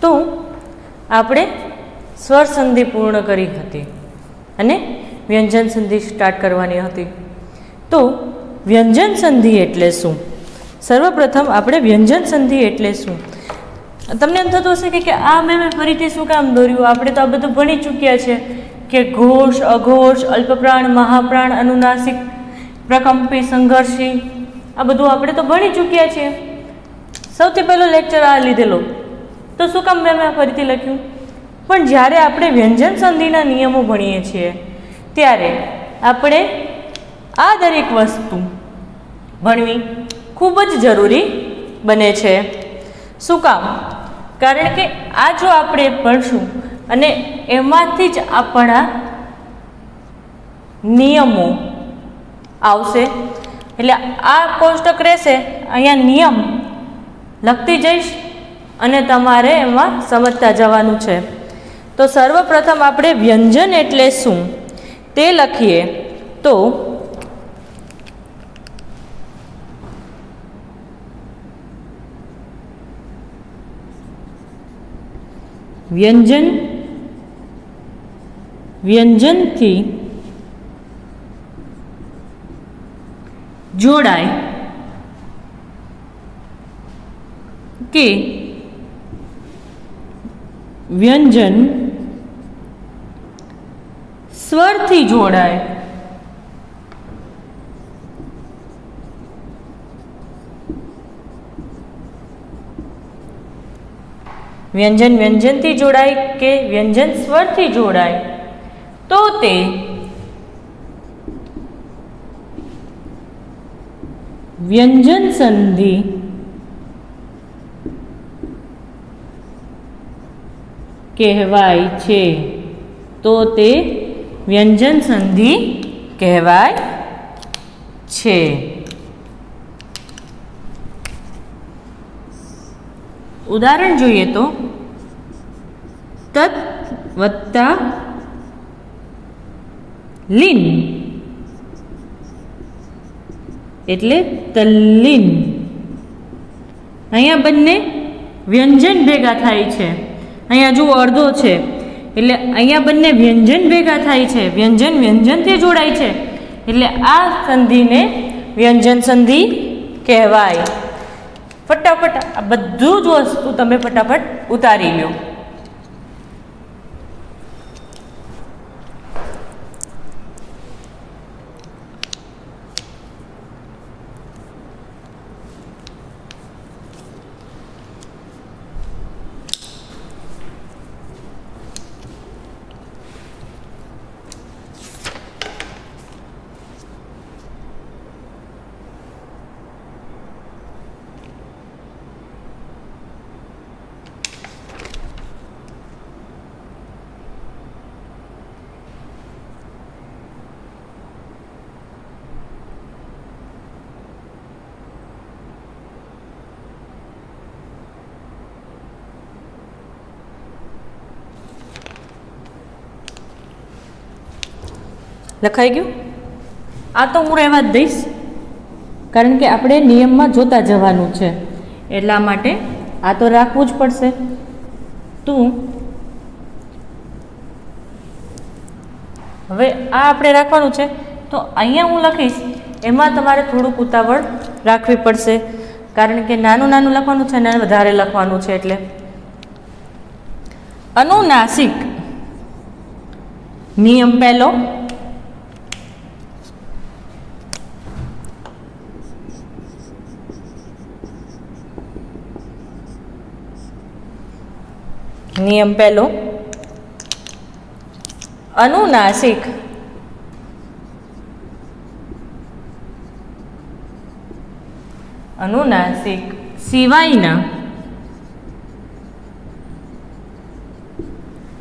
तो આપણે સ્વર સંધિ પૂર્ણ કરી હતી અને વ્યંજન સંધિ સ્ટાર્ટ કરવાની હતી। તો વ્યંજન સંધિ એટલે શું? સર્વપ્રથમ આપણે વ્યંજન સંધિ એટલે શું? તમને એમ થતું હશે કે આ મેં ફરીથી શું કામ દોર્યું? આપણે તો આ બધું ભણી ચૂક્યા છે કે ઘોષ, અઘોષ, અલ્પપ્રાણ, મહાપ્રાણ, અનુનાસિક, પ્રકંપી, સંઘર્ષી, આ બધું આપણે તો ભણી ચૂક્યા છીએ। સૌથી પહેલો લેક્ચર આ લીધેલો, તો શું કામ મેં ફરીથી લખ્યું? પણ જ્યારે આપણે વ્યંજન સંધિના નિયમો ભણીએ છીએ ત્યારે આપણે આ દરેક વસ્તુ ભણવી ખૂબ જ જરૂરી બને છે। શું કામ? કારણ કે આ જો આપણે ભણશું અને એમાંથી જ આપણા નિયમો આવશે, એટલે આ કોષ્ટક રહેશે, અહીંયા નિયમ લખતી જઈશ અને તમારે એમાં સમજતા જવાનું છે। તો સર્વપ્રથમ આપણે વ્યંજન એટલે શું તે લખીએ। તો વ્યંજન, વ્યંજનથી જોડાય કે વ્યંજન સ્વરથી જોડાય। વ્યંજન વ્યંજનથી જોડાય કે વ્યંજન સ્વરથી જોડાય તો તે વ્યંજન સંધિ કહેવાય છે। તો તે વ્યંજન સંધિ કહેવાય છે। ઉદાહરણ જોઈએ તો તત વત્તા લીન એટલે તલ્લીન। અહીંયા બંને વ્યંજન ભેગા થાય છે। અહીંયા જુઓ અડધો છે એટલે અહીંયા બંને વ્યંજન ભેગા થાય છે, વ્યંજન વ્યંજનથી જોડાય છે, એટલે આ સંધિને વ્યંજન સંધિ કહેવાય। ફટાફટ આ બધું જ વસ્તુ તમે ફટાફટ ઉતારી લો। લખાઈ ગયું? આ તો હું રહેવા જ દઈશ, કારણ કે આપણે નિયમમાં જોતા જવાનું છે, એટલા માટે આ તો રાખવું જ પડશે। તો હવે આ આપણે રાખવાનું છે, તો અહીંયા હું લખીશ, એમાં તમારે થોડુંક ઉતાવળ રાખવી પડશે, કારણ કે નાનું નાનું લખવાનું છે અને વધારે લખવાનું છે। એટલે અનુનાસિક નિયમ પહેલો, નિયમ પહેલો, અનુનાસિક અનુનાસિક સિવાયના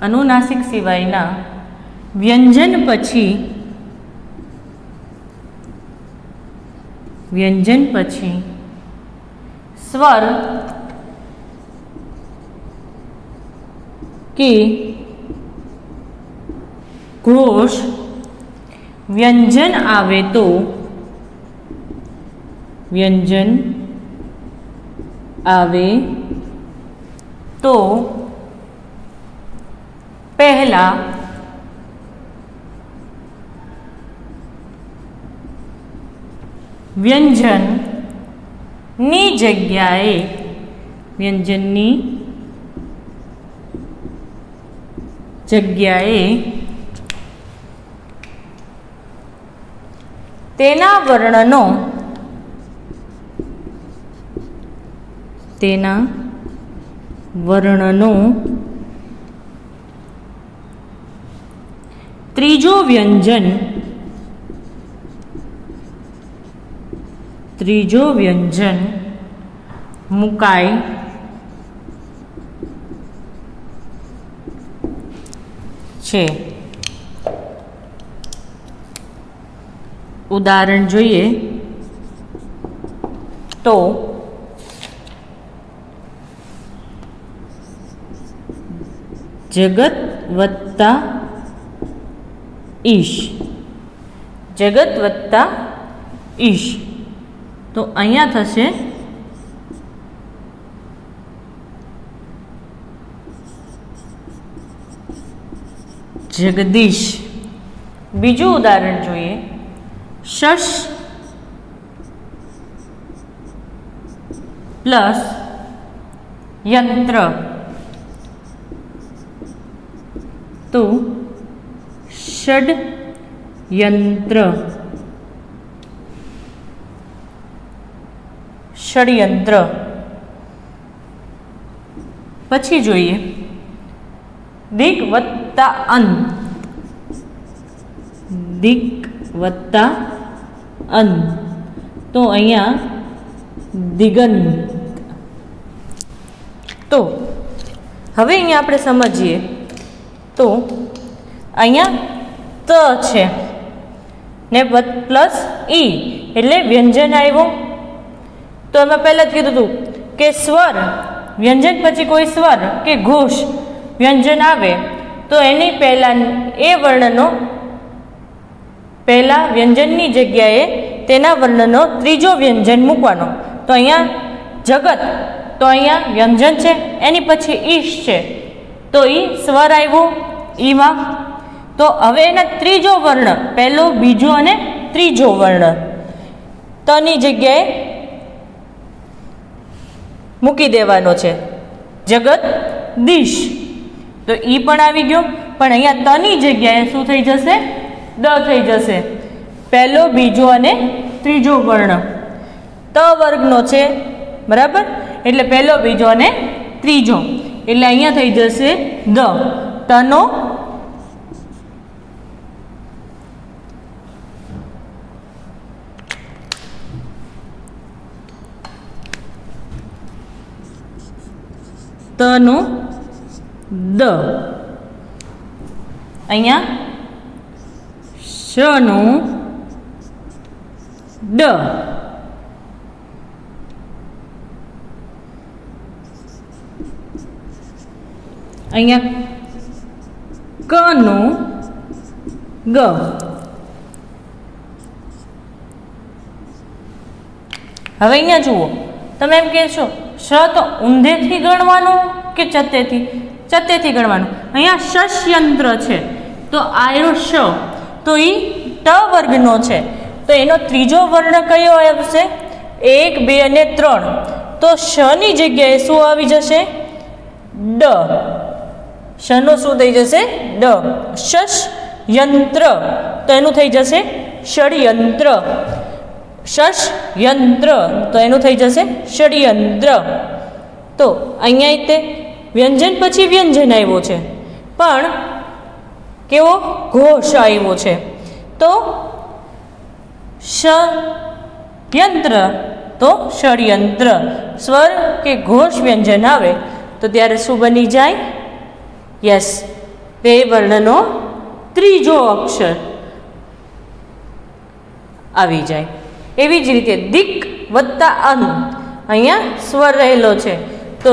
અનુનાસિક સિવાયના વ્યંજન પછી સ્વર કે ઘોષ વ્યંજન આવે તો વ્યંજન આવે તો પહેલા વ્યંજનની જગ્યાએ તેના વર્ણનો ત્રીજો વ્યંજન મુકાય છે. ઉદાહરણ જોઈએ તો જગત વત્તા ઈશ, જગત વત્તા ઈશ, તો અહીંયા થશે જગદીશ. બીજું ઉદાહરણ જોઈએ, શશ પ્લસ યંત્ર, તો ષડયંત્ર, ષડયંત્ર. પછી જોઈએ દિક વત્તા અન, દિક વત્તા અન, તો અહીંયા દિગંત. તો હવે અહીંયા આપણે સમજીએ તો અહીંયા ત છે ને પ્લસ ઈ એટલે વ્યંજન આવ્યું. તો એમાં પહેલાં જ કીધું હતું કે સ્વર, વ્યંજન પછી કોઈ સ્વર કે ઘોષ વ્યંજન આવે તો એની પહેલાં એ વર્ણનો પહેલાં વ્યંજનની જગ્યાએ તેના વર્ણનો ત્રીજો વ્યંજન મૂકવાનો. તો અહીંયા જગત, તો અહીંયા વ્યંજન છે, એની પછી ઈશ છે, તો ઈ સ્વર આવ્યો ઈમાં. તો હવે એના ત્રીજો વર્ણ, પહેલો બીજો અને ત્રીજો વર્ણ તની જગ્યાએ મૂકી દેવાનો છે, જગત દીશ. તો ઈ પણ આવી ગયો, પણ અહીંયા તની જગ્યાએ શું થઈ જશે? દ થઈ જશે. પહેલો બીજો અને ત્રીજો વર્ણ ત વર્ગનો છે, બરાબર, એટલે પહેલો બીજો અને ત્રીજો, એટલે અહીંયા થઈ જશે દ. તનો તનો દ, અહીંયા શનો ડ, અહીંયા કનો ગ. હવે અહીંયા જુઓ, તમે એમ કહેશો શ તો ઊંધેથી ગણવાનું કે ચત્તેથી? ચત્તેથી ગણવાનું. અહીંયા શષ્યંત્ર છે, તો આયો શ, તો એ ટ વર્ગનો છે, તો એનો ત્રીજો વર્ણ કયો આવશે? 1, 2 અને 3. તો શની જગ્યાએ શું આવી જશે? ડ. શનો શું થઈ જશે? ડ. શશ યંત્ર, તો એનું થઈ જશે ષડયંત્ર. શશ યંત્ર, તો એનું થઈ જશે ષડયંત્ર. તો અહીંયા તે વ્યંજન પછી વ્યંજન આવ્યો છે, પણ કેવો ઘોષ આવ્યો છે. તો ષયંત્ર, તો ષડયંત્ર. સ્વર કે ઘોષ વ્યંજન આવે તો ત્યારે શું બની જાય? યસ, તે વર્ણનો ત્રીજો અક્ષર આવી જાય. એવી જ રીતે દિક વત્તા અન, અહીંયા સ્વર રહેલો છે, તો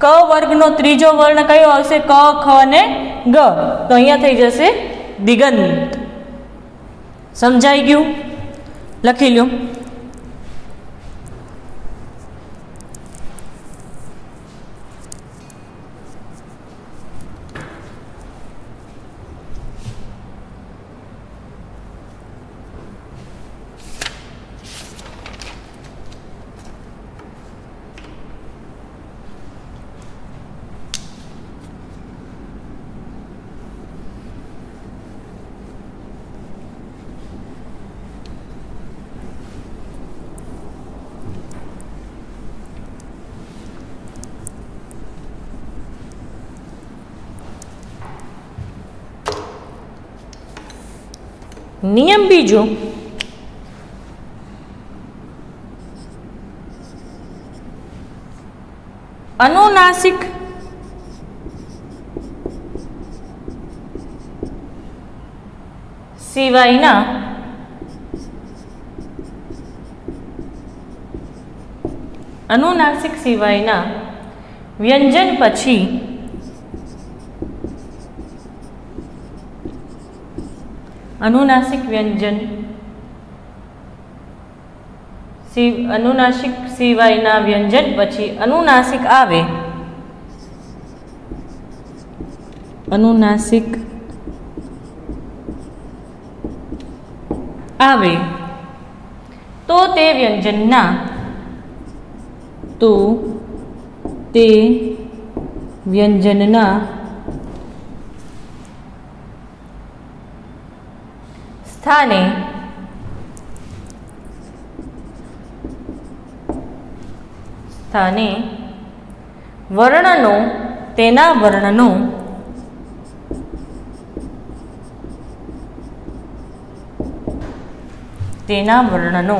ક વર્ગનો ત્રીજો વર્ણ કયો આવશે? ક, ખ અને ગ, તો અહીંયા થઈ જશે દિગંત. સમજાઈ ગયું? લખી લો. નિયમ બીજો, અનુનાસિક સિવાયના વ્યંજન પછી અનુનાસિક સિવાયના વ્યંજન પછી અનુનાસિક આવે તો તે વ્યંજનના સ્થાને તેના વર્ણનો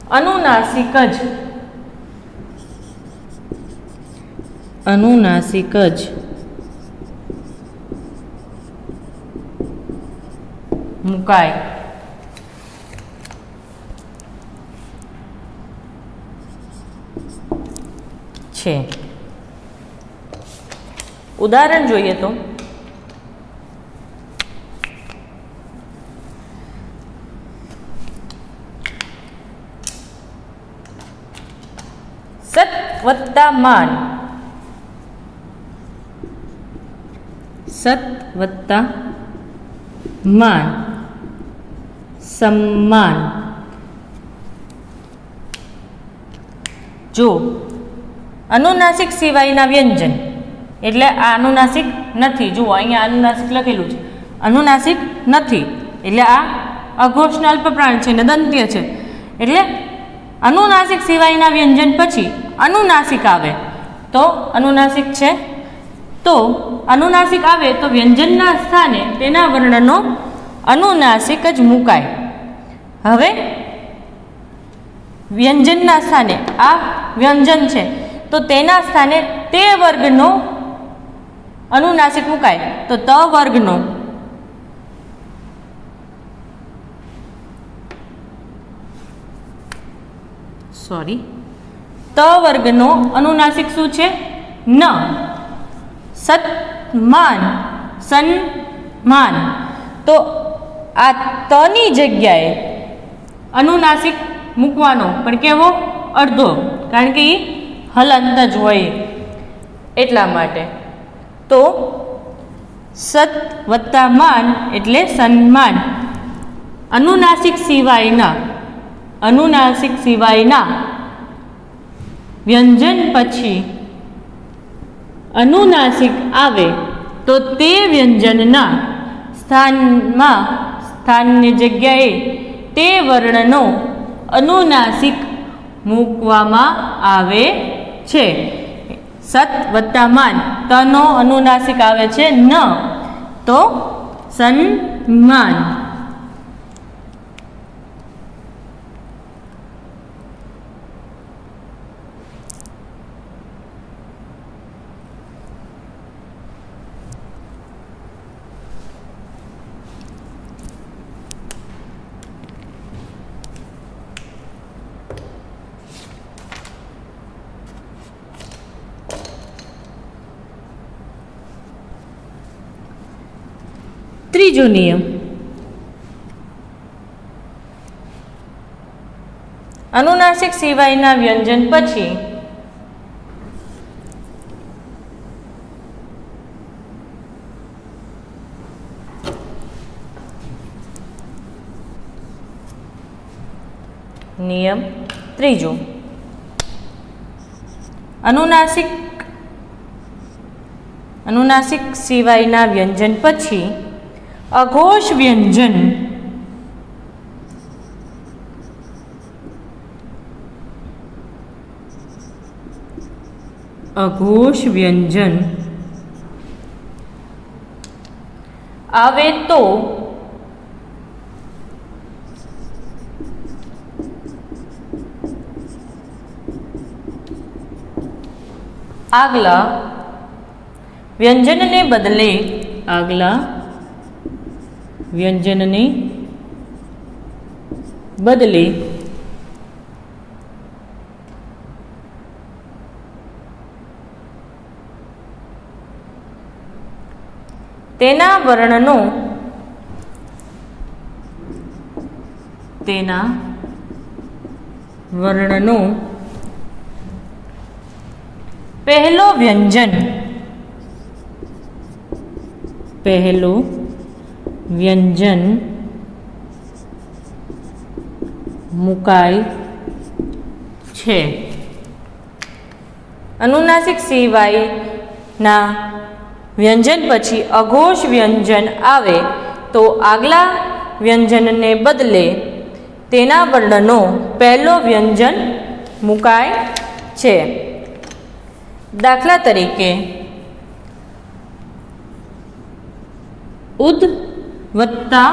અનુનાસિક જ મુકાય છે. ઉદાહરણ જોઈએ તો સત વત્તા માન, સમ્માન. જો અનુનાસિક સિવાયના વ્યંજન એટલે આ અનુનાસિક નથી. જુઓ અહીંયા અનુનાસિક લખેલું છે, અનુનાસિક નથી એટલે આ અઘોષના અલ્પપ્રાણ છે ને દંત્ય છે. એટલે અનુનાસિક સિવાયના વ્યંજન પછી અનુનાસિક આવે તો અનુનાસિક છે, તો અનુનાસિક આવે તો વ્યંજનના સ્થાને તેના વર્ણનો અનુનાસિક જ મુકાય. હવે વ્યંજનના સ્થાને આ વ્યંજન છે તો તેના સ્થાને તે વર્ગનો અનુનાસિક મુકાય. તો ત વર્ગનો ત વર્ગનો અનુનાસિક શું છે? ન. સન્માન, સન્માન. તો આ તની જગ્યાએ અનુનાસિક મૂકવાનો, પણ કેવો? અડધો, કારણ કે એ હલંત જ હોય એટલા માટે. તો સત વત્તા માન એટલે સન્માન. અનુનાસિક સિવાયના વ્યંજન પછી અનુનાસિક આવે તો તે વ્યંજનના સ્થાનની જગ્યાએ તે વર્ણનો અનુનાસિક મૂકવામાં આવે છે. સત વત્તા માન, તનો અનુનાસિક આવે છે ન, તો સન્માન. ત્રીજો નિયમ, અનુનાસિક સિવાયના વ્યંજન પછી નિયમ ત્રીજો, અનુનાસિક સિવાયના વ્યંજન પછી અઘોષ વ્યંજન આવે તો આગલા વ્યંજનને બદલે આગલા વ્યંજનને બદલે તેના વર્ણનો પહેલો વ્યંજન મુકાય છે. અનુનાસિક સિવાયના વ્યંજન પછી અઘોષ વ્યંજન આવે તો આગલા વ્યંજનને બદલે તેના વર્ણનો પહેલો વ્યંજન મુકાય છે. દાખલા તરીકે ઉદ વત્તા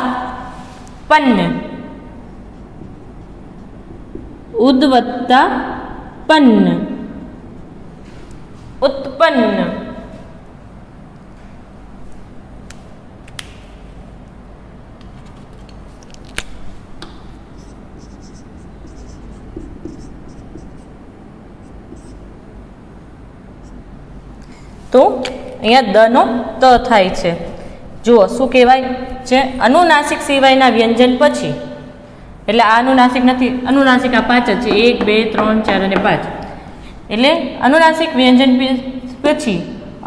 પન્ન, ઉદ વત્તા પન્ન, ઉત્પન્ન. તો અહીંયા દનો ત થાય છે. જુઓ શું કહેવાય છે, અનુનાસિક સિવાયના વ્યંજન પછી, એટલે આ અનુનાસિક નથી, અનુનાસિક આ 5 જ છે, 1 2 3 4 અને 5. એટલે અનુનાસિક વ્યંજન પછી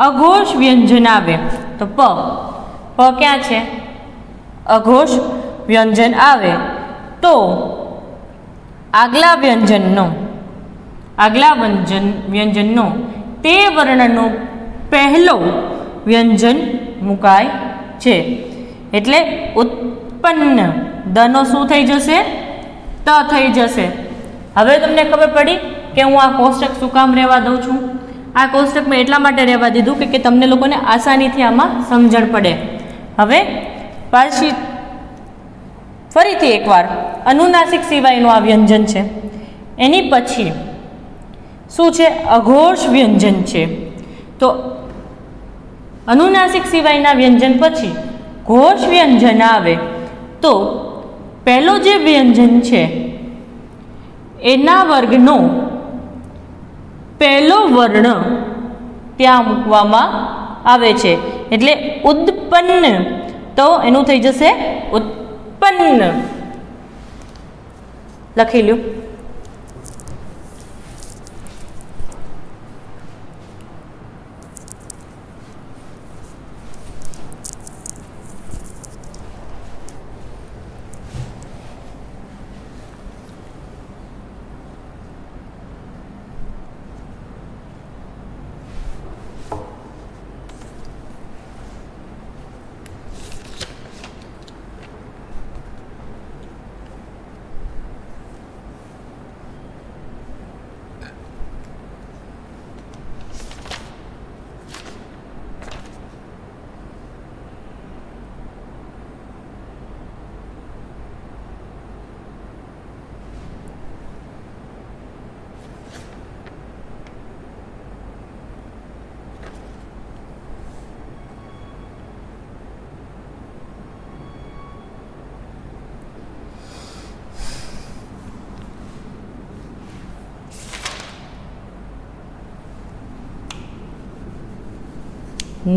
અઘોષ વ્યંજન આવે તો પ ક્યાં છે? અઘોષ વ્યંજન આવે તો આગલા વ્યંજનનો તે વર્ણનો પહેલો વ્યંજન મુકાય છે. એટલે ઉત્પન્ન દનો શું થઈ જશે? ત થઈ જશે. હવે તમને ખબર પડી કે હું આ કોષ્ટક શું કામ રહેવા દઉં છું? આ કોષ્ટક મેં એટલા માટે રહેવા દીધું કે તમને લોકોને આસાનીથી આમાં સમજણ પડે. હવે પાછી ફરીથી એકવાર અનુનાસિક સિવાયનું આ વ્યંજન છે, એની પછી શું છે? અઘોષ વ્યંજન છે. તો અનુનાસિક સિવાયના વ્યંજન પછી ઘોષ વ્યંજન આવે તો પહેલો જે વ્યંજન છે એના વર્ગનો પહેલો વર્ણ ત્યાં મૂકવામાં આવે છે. એટલે ઉત્પન્ન, તો એનું થઈ જશે ઉત્પન્ન. લખી લ્યો.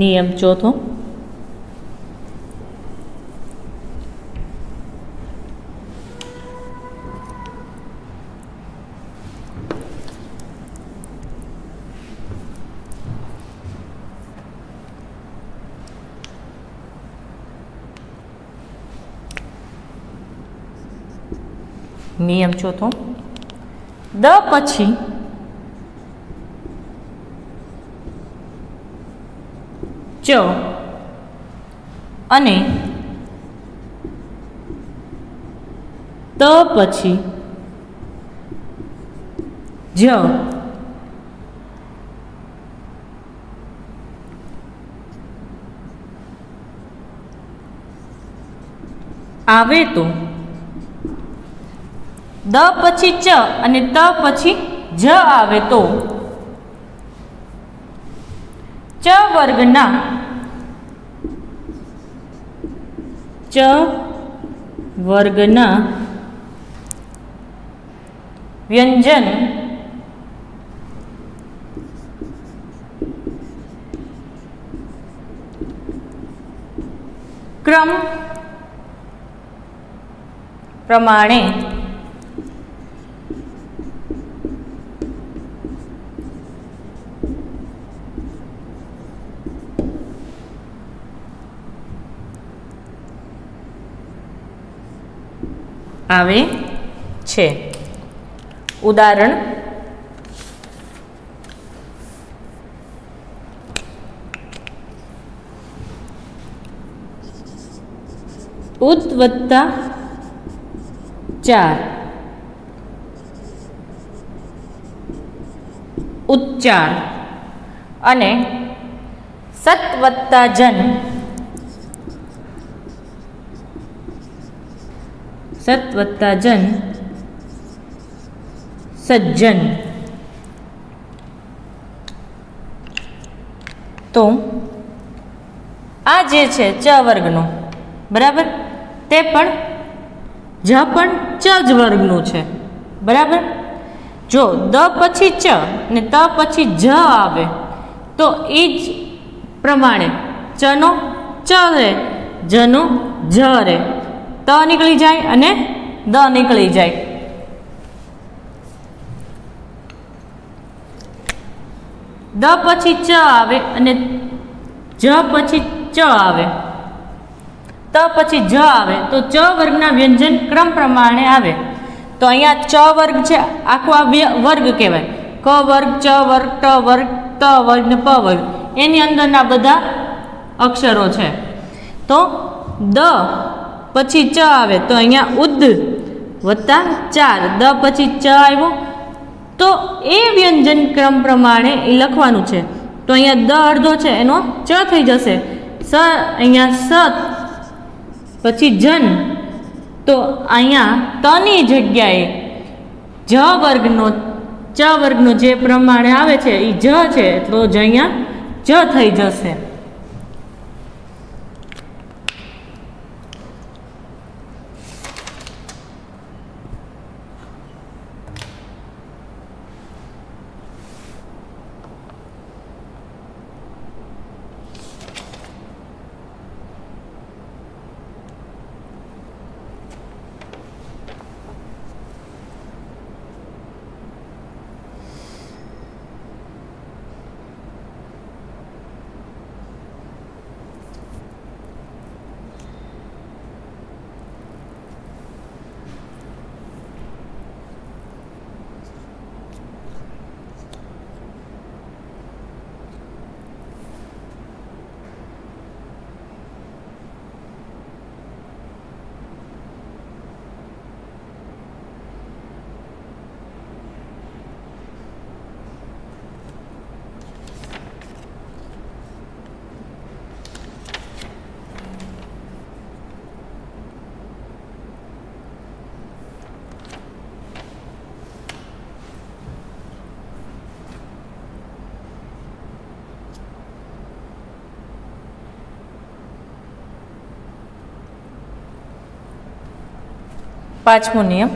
નિયમ ચોથો, નિયમ ચોથો, દ પછી ચ અને ત પછી જ આવે તો દ પછી ચ અને ત પછી જ આવે તો ચ વર્ગના વ્યંજન ક્રમ પ્રમાણે આવે છે. ઉદાહરણ ઉત વત્તા 4 ઉચ્ચાર અને સત વત્તા જન સજ્જન. તો આ જે છે ચ વર્ગનો, બરાબર, તે પણ જ પણ ચ જ વર્ગનું છે, બરાબર. જો દ પછી ચ ને ત પછી જ આવે તો એ જ પ્રમાણે ચનો ચ રહે, જનો જ રહે, ત નીકળી જાય અને દ નીકળી જાય. દ પછી ચ આવે અને જ પછી ચ આવે, ત પછી જ આવે તો ચ વર્ગના વ્યંજન ક્રમ પ્રમાણે આવે. તો અહીંયા ચ વર્ગ છે, આખો આ વર્ગ કહેવાય. ક વર્ગ, ચ વર્ગ, ટ વર્ગ, ત વર્ગ ને પ વર્ગ, એની અંદરના બધા અક્ષરો છે. તો દ પછી ચ આવે તો અહીંયા ઉદ વત્તા 4, દ પછી ચ આવ્યો તો એ વ્યંજન ક્રમ પ્રમાણે એ લખવાનું છે. તો અહીંયા દ અડધો છે એનો ચ થઈ જશે, સ અહીંયા સત પછી જન, તો અહીંયા તની જગ્યાએ જ વર્ગનો ચ વર્ગનો જે પ્રમાણે આવે છે એ જ છે, તો જ અહીંયા જ થઈ જશે. પાંચમો નિયમ,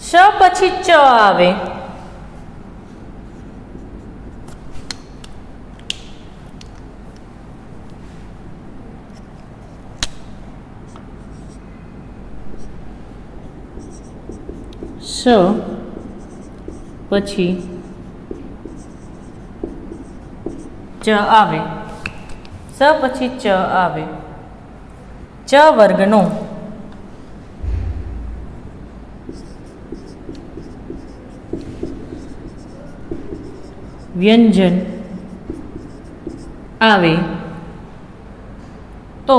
શ પછી ચ આવે શ પછી ચ આવે, સ પછી ચ આવે, ચ વર્ગનો વ્યંજન આવે તો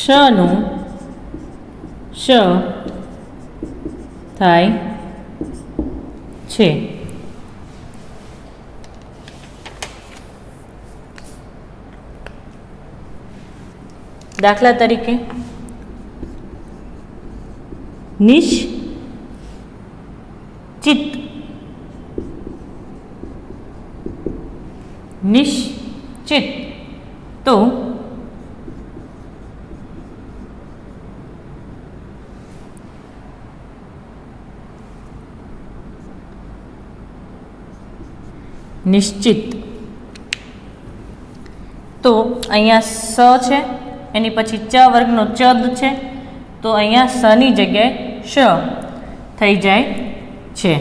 શનું શ થાય છે। દાખલા તરીકે નિશ્ચિત, નિશ્ચિત તો નિશ્ચિત તો અહીંયા સ છે, એની પછી ચ વર્ગનો ચદ છે, તો અહીંયા સની જગ્યાએ શ થઈ જાય છે।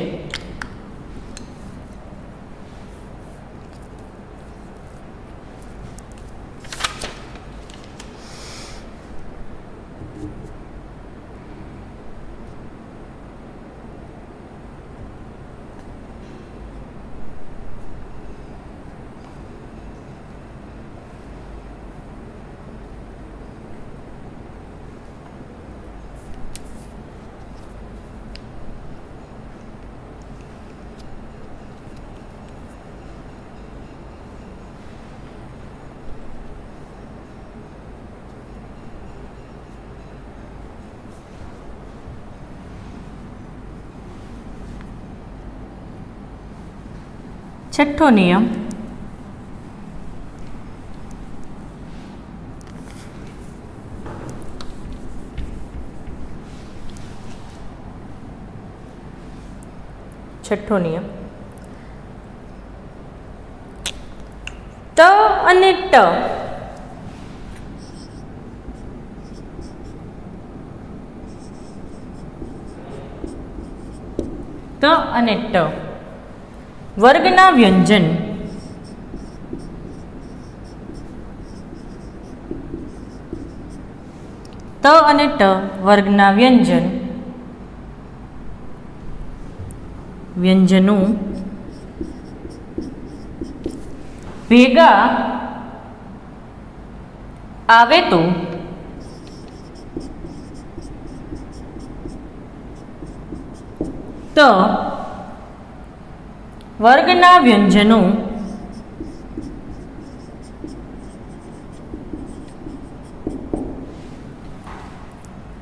છઠ્ઠો નિયમ, છઠ્ઠો નિયમ ત અને ટ ત અને ટ વર્ગના વ્યંજન ત અને ટ વર્ગના વ્યંજનો ભેગા આવે તો વર્ગના વ્યંજનો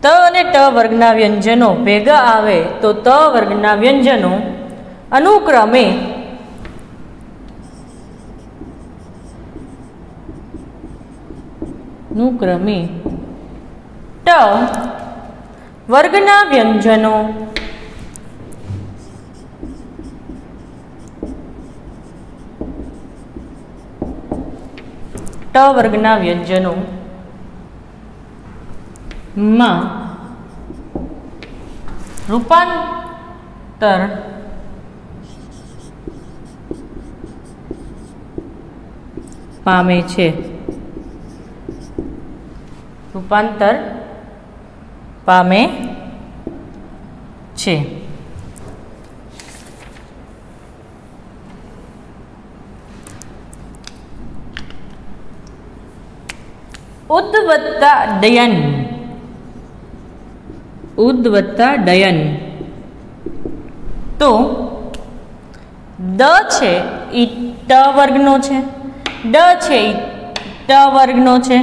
ત અને ટ વર્ગના વ્યંજનો ભેગા આવે તો ત વર્ગના વ્યંજનો અનુક્રમે ટ વર્ગના વ્યંજનો ટ વર્ગના વ્યંજનો માં રૂપાંતર પામે છે। રૂપાંતર પામે છે। ઉદ વત્તા ડયન, ઉદ વત્તા ડયન તો દ છે એ ટ વર્ગનો છે, ડ છે એ ટ વર્ગનો છે,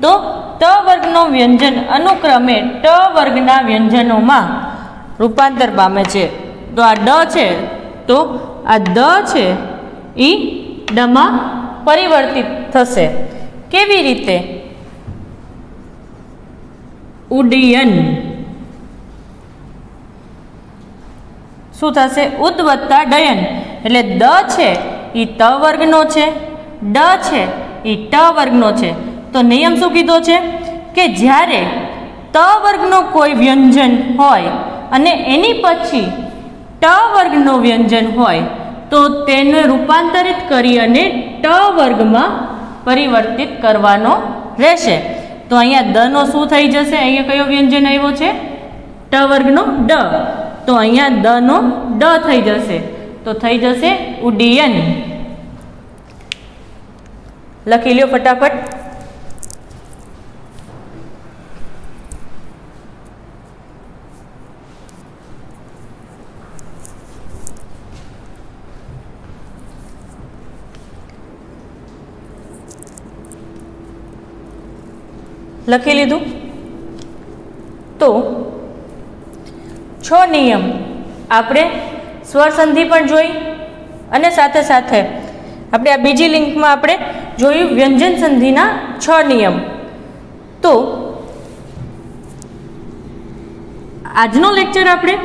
તો ત વર્ગનો વ્યંજન અનુક્રમે ટ વર્ગના વ્યંજનોમાં રૂપાંતર પામે છે। તો આ ડ છે તો આ દ છે એ ડમાં પરિવર્તિત થશે। કેવી રીતે? ઉડ્ડયન શું થશે? ઉદ વત્તા ડયન એટલે દ છે એ ત વર્ગનો છે, ડ છે એ ટ વર્ગનો છે। તો નિયમ શું કીધો છે કે જ્યારે ત વર્ગનો કોઈ વ્યંજન હોય અને એની પછી ટ વર્ગનો વ્યંજન હોય તો તેને રૂપાંતરિત કરી અને ટ વર્ગમાં પરિવર્તિત કરવાનો રહેશે। તો અહીંયા દનો શું થઈ જશે? અહીંયા કયો વ્યંજન આવ્યો છે? ટ વર્ગનો ડ, તો અહીંયા દનો ડ થઈ જશે, તો થઈ જશે ઉડ્ડયન। લખી લ્યો ફટાફટ। લખી લીધું. તો 6 નિયમ આપણે સ્વર સંધિ પણ જોઈ અને સાથે સાથે આપણે આ બીજી લિંકમાં આપણે જોયું વ્યંજન સંધિના 6 નિયમ. તો આજનો લેક્ચર આપણે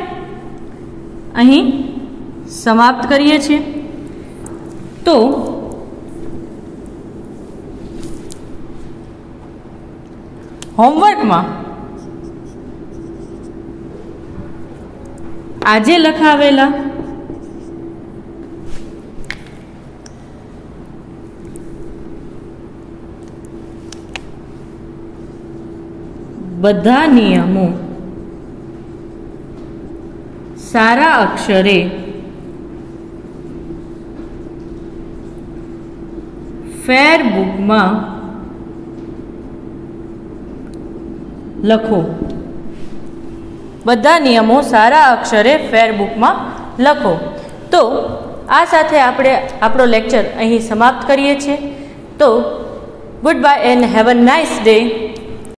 અહીં સમાપ્ત કરીએ છીએ. તો હોમવર્કમાં આજે લખાવેલા બધા નિયમો સારા અક્ષરે ફેર બુકમાં લખો. બધા નિયમો સારા અક્ષરે ફેર બુકમાં લખો. તો આ સાથે આપણે આપણો લેક્ચર અહીં સમાપ્ત કરીએ છીએ. તો good bye and have a nice day.